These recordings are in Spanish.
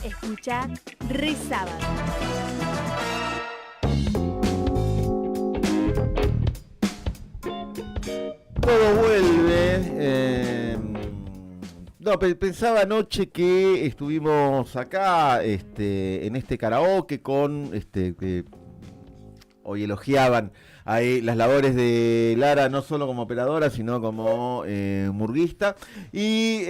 Escucha Resábado. Todo vuelve. No, pensaba anoche que estuvimos acá, en este karaoke con, que hoy elogiaban ahí las labores de Lara, no solo como operadora, sino como murguista. Y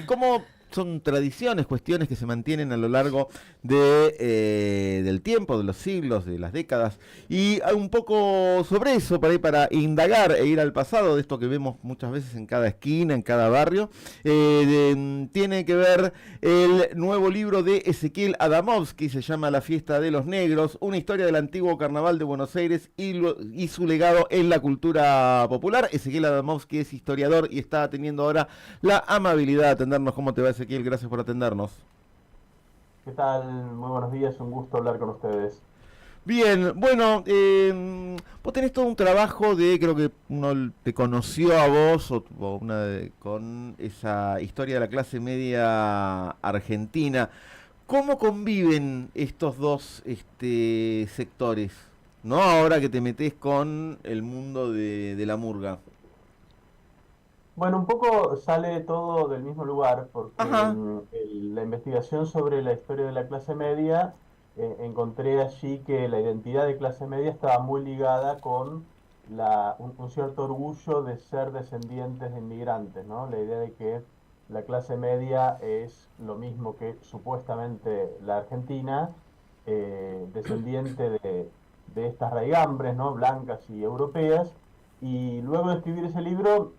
cómo son tradiciones, cuestiones que se mantienen a lo largo del tiempo, de los siglos, de las décadas. Y un poco sobre eso, para indagar e ir al pasado de esto que vemos muchas veces en cada esquina, en cada barrio. Tiene que ver el nuevo libro de Ezequiel Adamovsky, se llama La Fiesta de los Negros, una historia del antiguo carnaval de Buenos Aires y su legado en la cultura popular. Ezequiel Adamovsky es historiador y está teniendo ahora la amabilidad de atendernos. ¿Cómo te va, Ezequiel? Gracias por atendernos. ¿Qué tal? Muy buenos días, un gusto hablar con ustedes. Bien, bueno, vos tenés todo un trabajo creo que uno te conoció a vos con esa historia de la clase media argentina. ¿Cómo conviven estos dos sectores? ¿No? Ahora que te metés con el mundo de la murga. Bueno, un poco sale todo del mismo lugar porque Ajá. la investigación sobre la historia de la clase media, encontré allí que la identidad de clase media estaba muy ligada con un cierto orgullo de ser descendientes de inmigrantes, ¿no? La idea de que la clase media es lo mismo que supuestamente la Argentina, descendiente de estas raigambres, ¿no? Blancas y europeas. Y luego de escribir ese libro,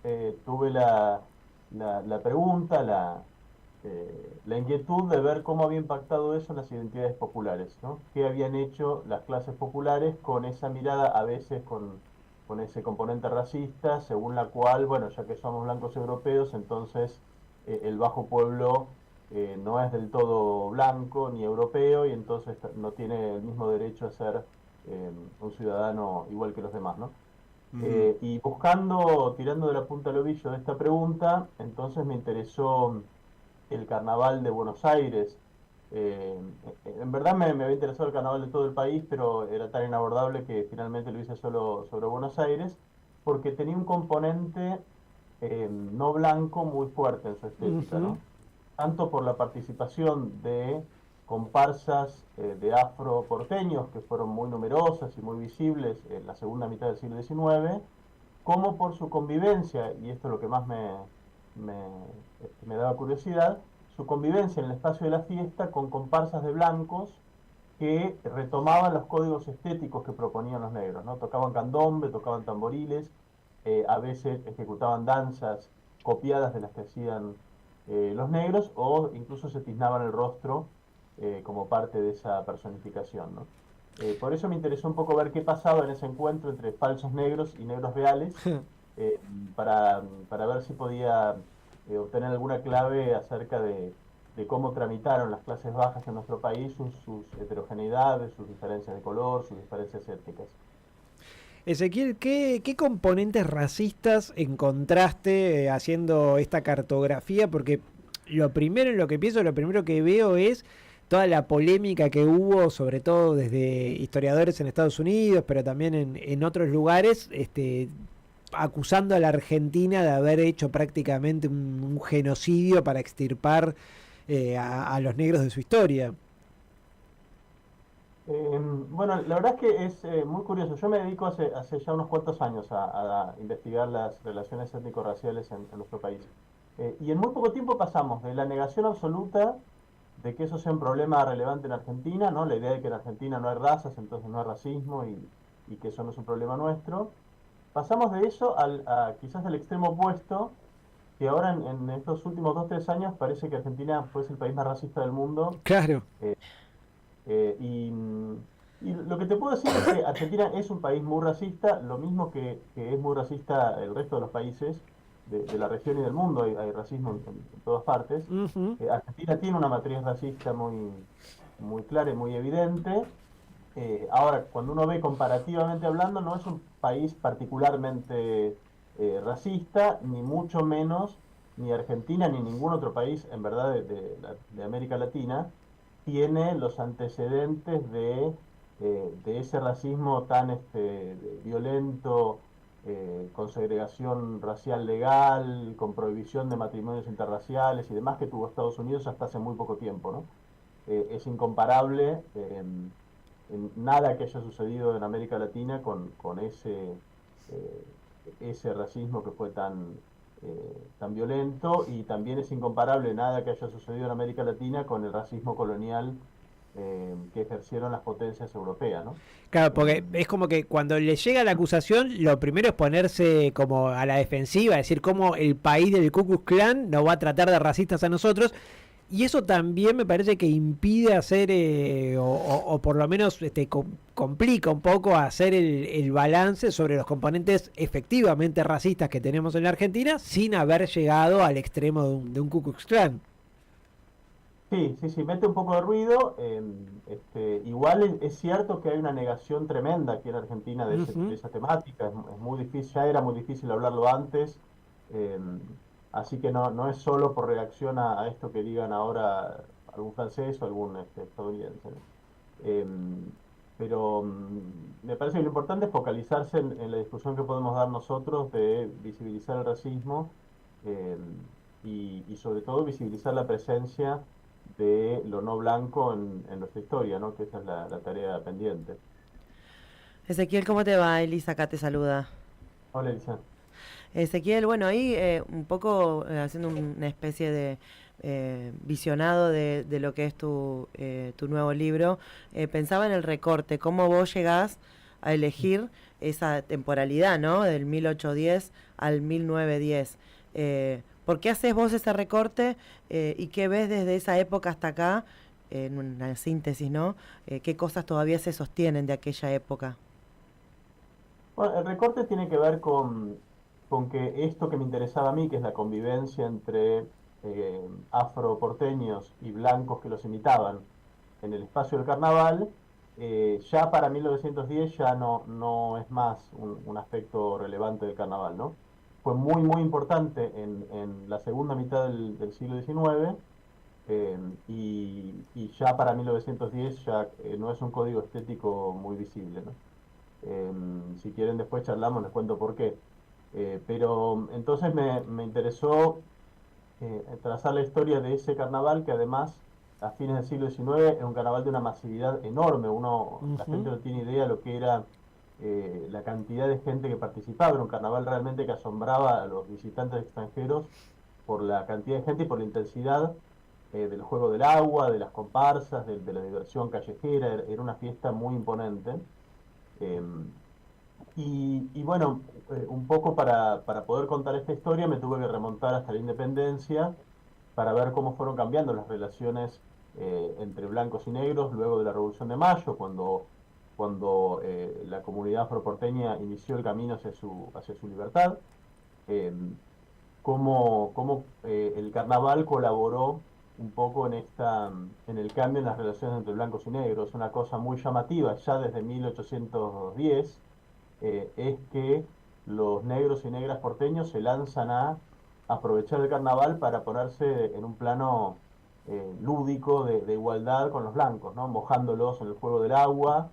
tuve la pregunta, la inquietud de ver cómo había impactado eso en las identidades populares, ¿no? ¿Qué habían hecho las clases populares con esa mirada, a veces con ese componente racista, según la cual, bueno, ya que somos blancos europeos, entonces el bajo pueblo no es del todo blanco ni europeo y entonces no tiene el mismo derecho a ser un ciudadano igual que los demás, ¿no? Ujú. Y buscando, tirando de la punta al ovillo de esta pregunta, entonces me interesó el carnaval de Buenos Aires. En verdad me había interesado el carnaval de todo el país, pero era tan inabordable que finalmente lo hice solo sobre Buenos Aires, porque tenía un componente no blanco muy fuerte en su estética, Ujú. ¿no? Tanto por la participación de comparsas de afroporteños, que fueron muy numerosas y muy visibles en la segunda mitad del siglo XIX, como por su convivencia, y esto es lo que más me daba curiosidad, su convivencia en el espacio de la fiesta con comparsas de blancos que retomaban los códigos estéticos que proponían los negros, ¿no? Tocaban candombe, tocaban tamboriles, a veces ejecutaban danzas copiadas de las que hacían los negros, o incluso se tiznaban el rostro como parte de esa personificación, ¿no? Por eso me interesó un poco ver qué pasaba en ese encuentro entre falsos negros y negros reales, eh, para ver si podía obtener alguna clave acerca de cómo tramitaron las clases bajas en nuestro país sus heterogeneidades, sus diferencias de color, sus diferencias étnicas. Ezequiel, ¿qué componentes racistas encontraste haciendo esta cartografía? Porque lo primero en lo que pienso, lo primero que veo es toda la polémica que hubo, sobre todo desde historiadores en Estados Unidos, pero también en otros lugares, acusando a la Argentina de haber hecho prácticamente un genocidio para extirpar a los negros de su historia. Bueno, la verdad es que es muy curioso. Yo me dedico hace ya unos cuantos años a investigar las relaciones étnico-raciales en nuestro país. Y en muy poco tiempo pasamos de la negación absoluta de que eso sea un problema relevante en Argentina, ¿no? La idea de que en Argentina no hay razas, entonces no hay racismo y que eso no es un problema nuestro. Pasamos de eso quizás al extremo opuesto, que ahora en estos últimos 2, 3 años parece que Argentina fuese el país más racista del mundo. Claro. eh, eh, y, y lo que te puedo decir es que Argentina es un país muy racista, lo mismo que es muy racista el resto de los países de la región y del mundo, hay racismo en todas partes. Ujú. Argentina tiene una matriz racista muy clara y muy evidente. Ahora, cuando uno ve comparativamente hablando, no es un país particularmente racista, ni mucho menos ni Argentina ni ningún otro país, en verdad, de América Latina, tiene los antecedentes de ese racismo tan violento, con segregación racial legal, con prohibición de matrimonios interraciales y demás que tuvo Estados Unidos hasta hace muy poco tiempo, ¿no? Es incomparable en nada que haya sucedido en América Latina con ese racismo que fue tan violento, y también es incomparable nada que haya sucedido en América Latina con el racismo colonial que ejercieron las potencias europeas, ¿no? Claro, porque es como que cuando le llega la acusación, lo primero es ponerse como a la defensiva, decir cómo el país del Ku Klux Klan nos va a tratar de racistas a nosotros. Y eso también me parece que impide hacer, o por lo menos complica un poco hacer el balance sobre los componentes efectivamente racistas que tenemos en la Argentina sin haber llegado al extremo de un Ku Klux Klan. Sí, mete un poco de ruido. Igual es cierto que hay una negación tremenda aquí en Argentina de esa temática. Es muy difícil, ya era muy difícil hablarlo antes. Así que no es solo por reacción a esto que digan ahora algún francés o algún estadounidense, ¿no? Pero me parece que lo importante es focalizarse en la discusión que podemos dar nosotros de visibilizar el racismo, y sobre todo visibilizar la presencia de lo no blanco en nuestra historia, ¿no? Que esa es la tarea pendiente. Ezequiel, ¿cómo te va? Elisa acá te saluda. Hola, Elisa. Ezequiel, bueno, ahí un poco haciendo una especie de visionado de lo que es tu nuevo libro, pensaba en el recorte, cómo vos llegás a elegir esa temporalidad, ¿no? Del 1810 al 1910. ¿Por qué haces vos ese recorte y qué ves desde esa época hasta acá, en una síntesis, ¿no? ¿Qué cosas todavía se sostienen de aquella época? Bueno, el recorte tiene que ver con que esto que me interesaba a mí, que es la convivencia entre afroporteños y blancos que los imitaban en el espacio del carnaval, ya para 1910 ya no es más un aspecto relevante del carnaval, ¿no? Fue muy importante en la segunda mitad del siglo XIX, y ya para 1910 ya no es un código estético muy visible, ¿no? Si quieren después charlamos, les cuento por qué. Pero entonces me interesó trazar la historia de ese carnaval, que además a fines del siglo XIX era un carnaval de una masividad enorme. La gente no tiene idea de lo que era la cantidad de gente que participaba. Era un carnaval realmente que asombraba a los visitantes extranjeros por la cantidad de gente y por la intensidad del juego del agua, de las comparsas, de la diversión callejera. Era una fiesta muy imponente. Y bueno, un poco para poder contar esta historia me tuve que remontar hasta la independencia para ver cómo fueron cambiando las relaciones entre blancos y negros luego de la Revolución de Mayo, cuando la comunidad afroporteña inició el camino hacia su libertad, cómo el carnaval colaboró un poco en el cambio en las relaciones entre blancos y negros. Una cosa muy llamativa ya desde 1810 es que los negros y negras porteños se lanzan a aprovechar el carnaval para ponerse en un plano lúdico de igualdad con los blancos, ¿no? Mojándolos en el juego del agua.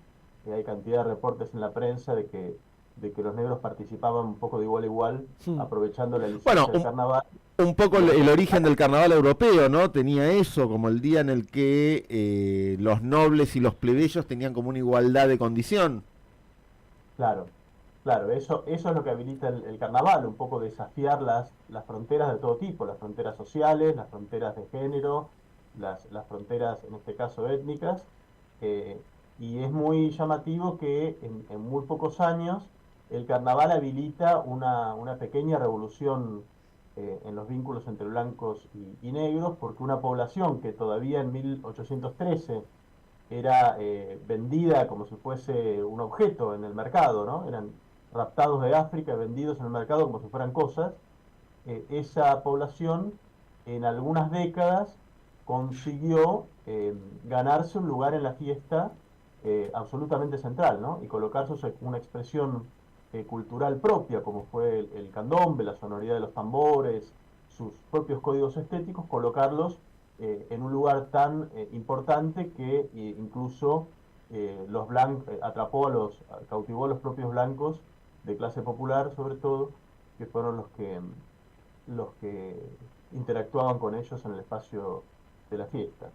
Hay cantidad de reportes en la prensa de que los negros participaban un poco de igual a igual, aprovechando la licencia del carnaval. Un poco el origen del carnaval europeo, ¿no? Tenía eso, como el día en el que los nobles y los plebeyos tenían como una igualdad de condición. Claro, eso es lo que habilita el carnaval, un poco desafiar las fronteras de todo tipo, las fronteras sociales, las fronteras de género, las fronteras, en este caso, étnicas, y es muy llamativo que en muy pocos años el carnaval habilita una pequeña revolución en los vínculos entre blancos y negros, porque una población que todavía en 1813 era vendida como si fuese un objeto en el mercado, ¿no? Eran raptados de África, vendidos en el mercado como si fueran cosas. Esa población en algunas décadas consiguió ganarse un lugar en la fiesta absolutamente central, ¿no? Y colocarse una expresión cultural propia, como fue el candombe, la sonoridad de los tambores, sus propios códigos estéticos, colocarlos en un lugar tan importante que incluso cautivó a los propios blancos de clase popular, sobre todo, que fueron los que interactuaban con ellos en el espacio de la fiesta.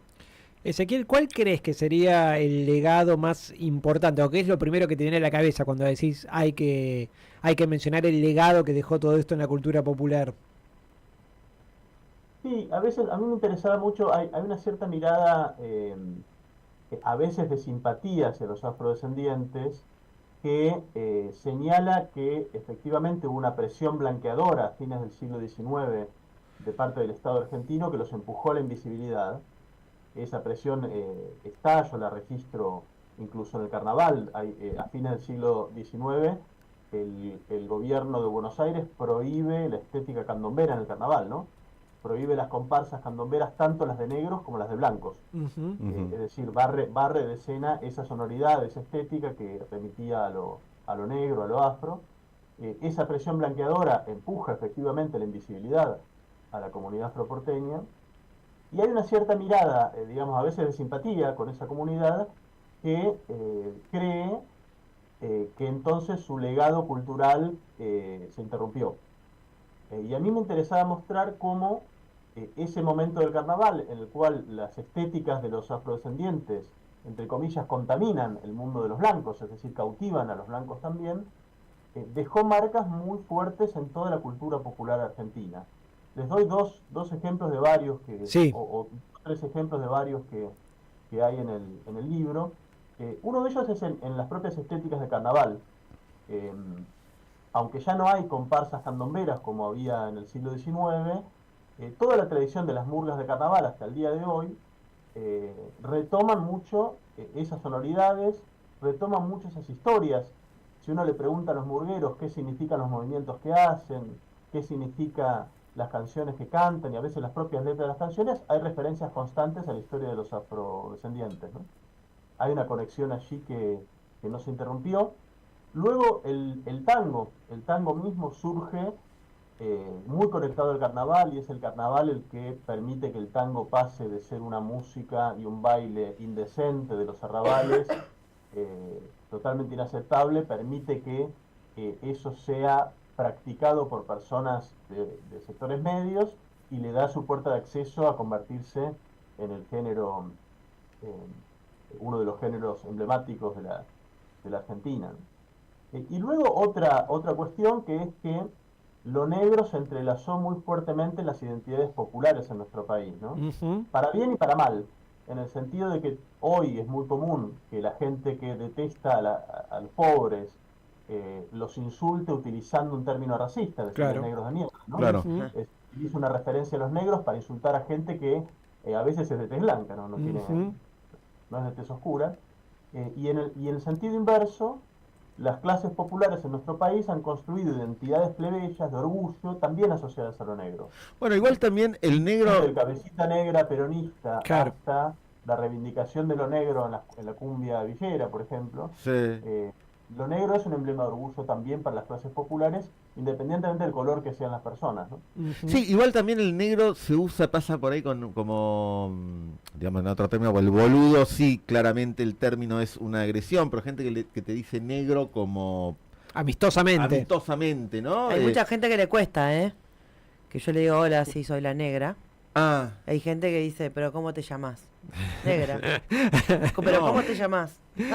Ezequiel, ¿cuál crees que sería el legado más importante o qué es lo primero que te viene a la cabeza cuando decís hay que mencionar el legado que dejó todo esto en la cultura popular? Sí, a veces a mí me interesaba mucho, hay una cierta mirada, a veces de simpatía hacia los afrodescendientes, que señala que efectivamente hubo una presión blanqueadora a fines del siglo XIX de parte del Estado argentino que los empujó a la invisibilidad. Esa presión está, yo la registro incluso en el carnaval. A fines del siglo XIX, el gobierno de Buenos Aires prohíbe la estética candombera en el carnaval, ¿no? Prohíbe las comparsas candomberas, tanto las de negros como las de blancos. Es decir, barre de escena esa sonoridad, esa estética que remitía a lo negro, a lo afro. Esa presión blanqueadora empuja efectivamente la invisibilidad a la comunidad afroporteña. Y hay una cierta mirada, digamos, a veces de simpatía con esa comunidad que cree que entonces su legado cultural se interrumpió. Y a mí me interesaba mostrar cómo ese momento del carnaval, en el cual las estéticas de los afrodescendientes, entre comillas, contaminan el mundo de los blancos, es decir, cautivan a los blancos también, dejó marcas muy fuertes en toda la cultura popular argentina. Les doy dos ejemplos de varios o tres ejemplos de varios que hay en el libro. Uno de ellos es en las propias estéticas de carnaval. Aunque ya no hay comparsas candomberas como había en el siglo XIX, toda la tradición de las murgas de carnaval hasta el día de hoy retoman mucho esas sonoridades, retoman mucho esas historias. Si uno le pregunta a los murgueros qué significan los movimientos que hacen, qué significa las canciones que cantan y a veces las propias letras de las canciones, hay referencias constantes a la historia de los afrodescendientes, ¿no? Hay una conexión allí que no se interrumpió. Luego el tango mismo surge muy conectado al carnaval, y es el carnaval el que permite que el tango pase de ser una música y un baile indecente de los arrabales, totalmente inaceptable, permite que eso sea practicado por personas de sectores medios y le da su puerta de acceso a convertirse en el género, uno de los géneros emblemáticos de la Argentina. Y luego otra cuestión, que es que lo negro se entrelazó muy fuertemente en las identidades populares en nuestro país, ¿no? Para bien y para mal, en el sentido de que hoy es muy común que la gente que detesta a los pobres los insulte utilizando un término racista, decir, claro, negros de mierda, ¿no? Claro. Utiliza una referencia a los negros para insultar a gente que a veces es de tez blanca, ¿no? No es de tez oscura. Y en el sentido inverso, las clases populares en nuestro país han construido identidades plebeyas de orgullo también asociadas a lo negro. Bueno, igual también el negro... Desde el cabecita negra peronista, claro, hasta la reivindicación de lo negro en la cumbia villera, por ejemplo. Sí. Lo negro es un emblema de orgullo también para las clases populares, independientemente del color que sean las personas, ¿no? Sí, igual también el negro se pasa por ahí como, digamos, en otro término, el boludo, sí, claramente el término es una agresión, pero gente que te dice negro como... Amistosamente, ¿no? Hay mucha gente que le cuesta, que yo le digo, hola, sí, soy la negra. Ah. Hay gente que dice, pero ¿cómo te llamás? Negra. Pero No. ¿cómo te llamás? Hay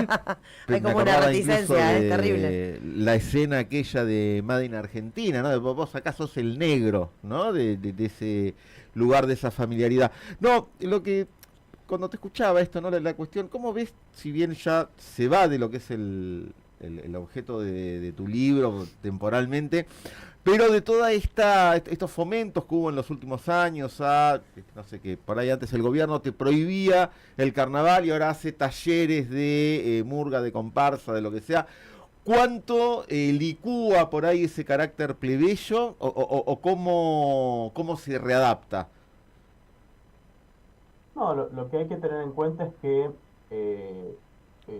Me como una acordaba reticencia, incluso de terrible. la escena aquella de Made in Argentina, ¿no? Vos acá sos el negro, ¿no? De ese lugar, de esa familiaridad. No, cuando te escuchaba esto, ¿no? La cuestión, ¿cómo ves, si bien ya se va de lo que es el objeto de tu libro temporalmente, pero de toda estos fomentos que hubo en los últimos años no sé qué, por ahí antes el gobierno te prohibía el carnaval y ahora hace talleres de murga, de comparsa, de lo que sea, ¿cuánto licúa por ahí ese carácter plebeyo o cómo se readapta? No, lo que hay que tener en cuenta es que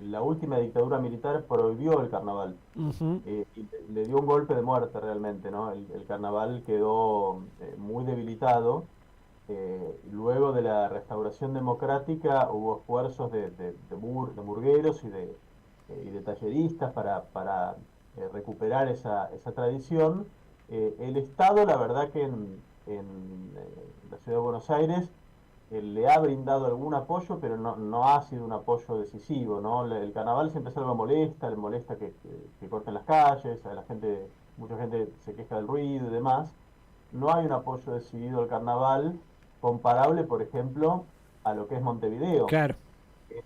la última dictadura militar prohibió el carnaval. Ujú. Y le dio un golpe de muerte realmente, ¿no? El carnaval quedó muy debilitado. Luego de la restauración democrática hubo esfuerzos de burgueros y de talleristas para recuperar esa tradición. El Estado, la verdad que la Ciudad de Buenos Aires le ha brindado algún apoyo, pero no ha sido un apoyo decisivo, ¿no? El carnaval siempre es algo molesta, le molesta que corten las calles, a la gente, mucha gente se queja del ruido y demás. No hay un apoyo decidido al carnaval comparable, por ejemplo, a lo que es Montevideo. Claro.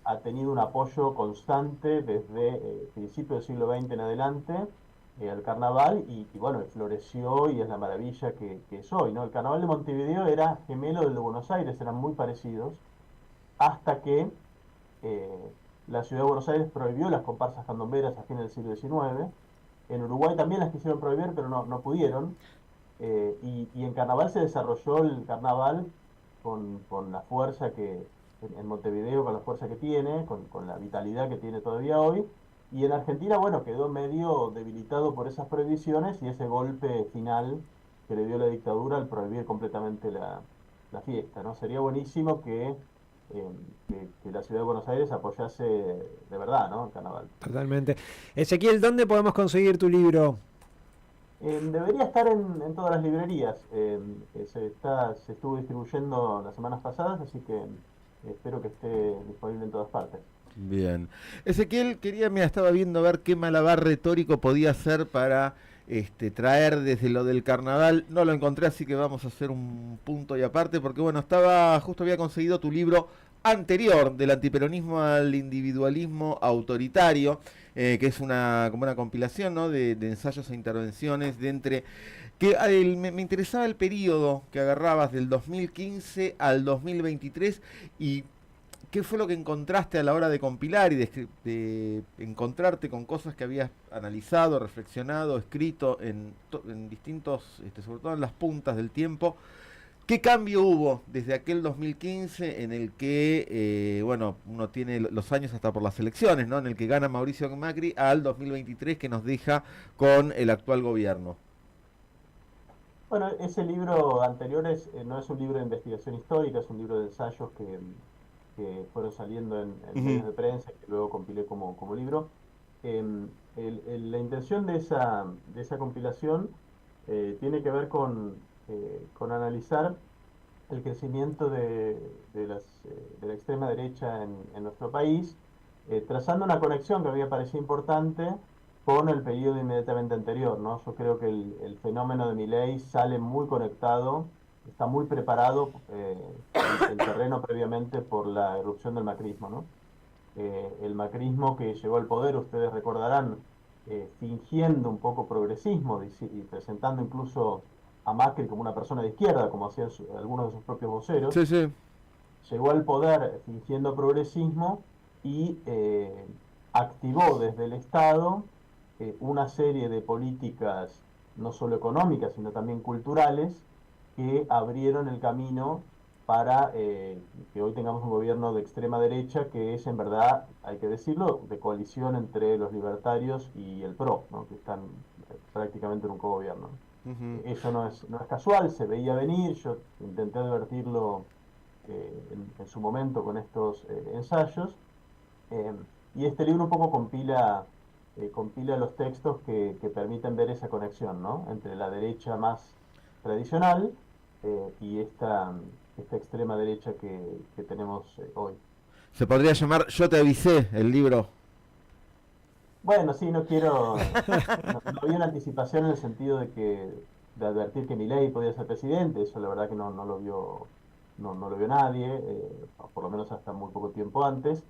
Ha tenido un apoyo constante desde principios del siglo XX en adelante al carnaval y bueno, floreció y es la maravilla que es hoy, ¿no? El carnaval de Montevideo era gemelo del de Buenos Aires, eran muy parecidos, hasta que la ciudad de Buenos Aires prohibió las comparsas candomberas a fines del siglo XIX. En Uruguay también las quisieron prohibir, pero no pudieron. Y en carnaval se desarrolló el carnaval con la fuerza en Montevideo, con la fuerza que tiene, con la vitalidad que tiene todavía hoy. Y en Argentina, bueno, quedó medio debilitado por esas prohibiciones y ese golpe final que le dio la dictadura al prohibir completamente la fiesta, ¿no? Sería buenísimo que la ciudad de Buenos Aires apoyase de verdad, ¿no? El carnaval. Totalmente. Ezequiel, ¿dónde podemos conseguir tu libro? Debería estar en todas las librerías. Se estuvo distribuyendo las semanas pasadas, así que espero que esté disponible en todas partes. Bien. Ezequiel, mira, estaba viendo a ver qué malabar retórico podía hacer para traer desde lo del carnaval. No lo encontré, así que vamos a hacer un punto y aparte, porque bueno, justo había conseguido tu libro anterior, del antiperonismo al individualismo autoritario, que es como una compilación, ¿no?, de ensayos e intervenciones me interesaba el periodo que agarrabas del 2015 al 2023 y ¿qué fue lo que encontraste a la hora de compilar y de encontrarte con cosas que habías analizado, reflexionado, escrito en distintos, sobre todo en las puntas del tiempo? ¿Qué cambio hubo desde aquel 2015 en el que, bueno, uno tiene los años hasta por las elecciones, ¿no?, en el que gana Mauricio Macri, al 2023 que nos deja con el actual gobierno? Bueno, ese libro anterior no es un libro de investigación histórica, es un libro de ensayos que fueron saliendo en medios de prensa y que luego compilé como libro. La intención de esa compilación tiene que ver con analizar el crecimiento de la extrema derecha en nuestro país, trazando una conexión que a mí me parecía importante con el periodo inmediatamente anterior, ¿no? Yo creo que el fenómeno de Milei sale muy conectado, está muy preparado el terreno previamente por la erupción del macrismo, ¿no? El macrismo que llegó al poder, ustedes recordarán, fingiendo un poco progresismo y presentando incluso a Macri como una persona de izquierda, como hacían algunos de sus propios voceros. Sí, sí. Llegó al poder fingiendo progresismo y activó desde el Estado una serie de políticas no solo económicas, sino también culturales, que abrieron el camino para que hoy tengamos un gobierno de extrema derecha que es, en verdad, hay que decirlo, de coalición entre los libertarios y el PRO, ¿no?, que están prácticamente en un cogobierno. Eso no es casual, se veía venir, yo intenté advertirlo en su momento con estos ensayos, y este libro un poco compila los textos que permiten ver esa conexión, ¿no?, entre la derecha más tradicional y esta extrema derecha que tenemos hoy. Se podría llamar Yo te avisé, el libro. Bueno, sí, no quiero. No había una anticipación en el sentido de advertir que Milei podía ser presidente, eso la verdad que no lo vio, no lo vio nadie, por lo menos hasta muy poco tiempo antes,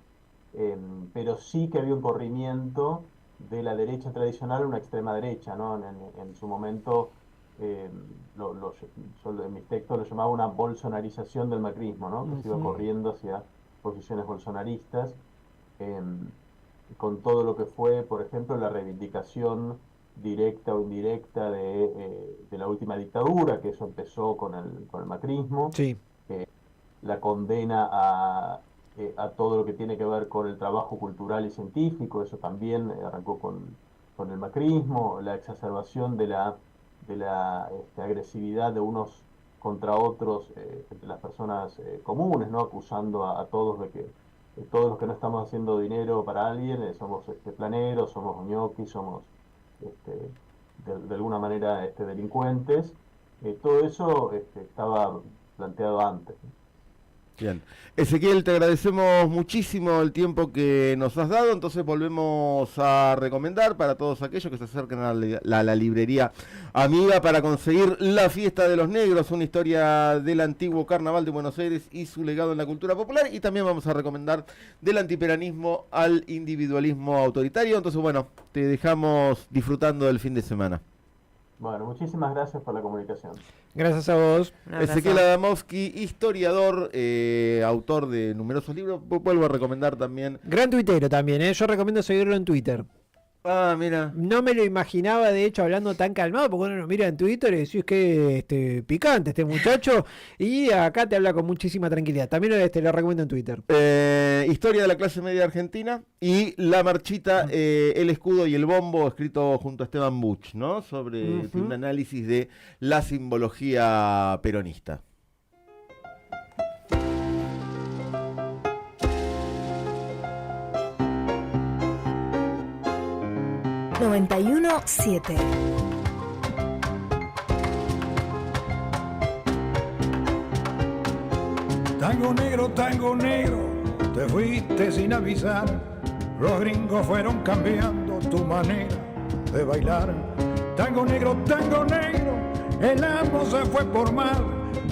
pero sí que había un corrimiento de la derecha tradicional a una extrema derecha, ¿no? En su momento, yo en mis textos lo llamaba una bolsonarización del macrismo, ¿no?, que se iba corriendo hacia posiciones bolsonaristas, con todo lo que fue, por ejemplo, la reivindicación directa o indirecta de la última dictadura, que eso empezó con el macrismo, Sí. la condena a a todo lo que tiene que ver con el trabajo cultural y científico. Eso también arrancó con el macrismo, la exacerbación de la agresividad de unos contra otros entre las personas comunes, ¿no? Acusando a todos de que todos los que no estamos haciendo dinero para alguien somos planeros, somos ñoquis, somos de alguna manera delincuentes. Todo eso estaba planteado antes. Bien. Ezequiel, te agradecemos muchísimo el tiempo que nos has dado, entonces volvemos a recomendar para todos aquellos que se acerquen a la librería amiga para conseguir La Fiesta de los Negros, una historia del antiguo carnaval de Buenos Aires y su legado en la cultura popular, y también vamos a recomendar Del antiperonismo al individualismo autoritario. Entonces, bueno, te dejamos disfrutando del fin de semana. Bueno, muchísimas gracias por la comunicación. Gracias a vos. Ezequiel Adamowski, historiador, autor de numerosos libros. Vuelvo a recomendar también. Gran tuitero también, ¿eh? Yo recomiendo seguirlo en Twitter. Ah, mira. No me lo imaginaba, de hecho, hablando tan calmado, porque uno lo mira en Twitter y decís que picante este muchacho, y acá te habla con muchísima tranquilidad. También lo recomiendo en Twitter. Historia de la clase media argentina y La Marchita, El Escudo y el Bombo, escrito junto a Esteban Buch, ¿no? Sobre un análisis de la simbología peronista. $91.7. Tango negro, te fuiste sin avisar. Los gringos fueron cambiando tu manera de bailar. Tango negro, el amo se fue por mar.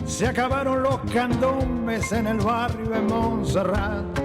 Se acabaron los candombes en el barrio de Montserrat.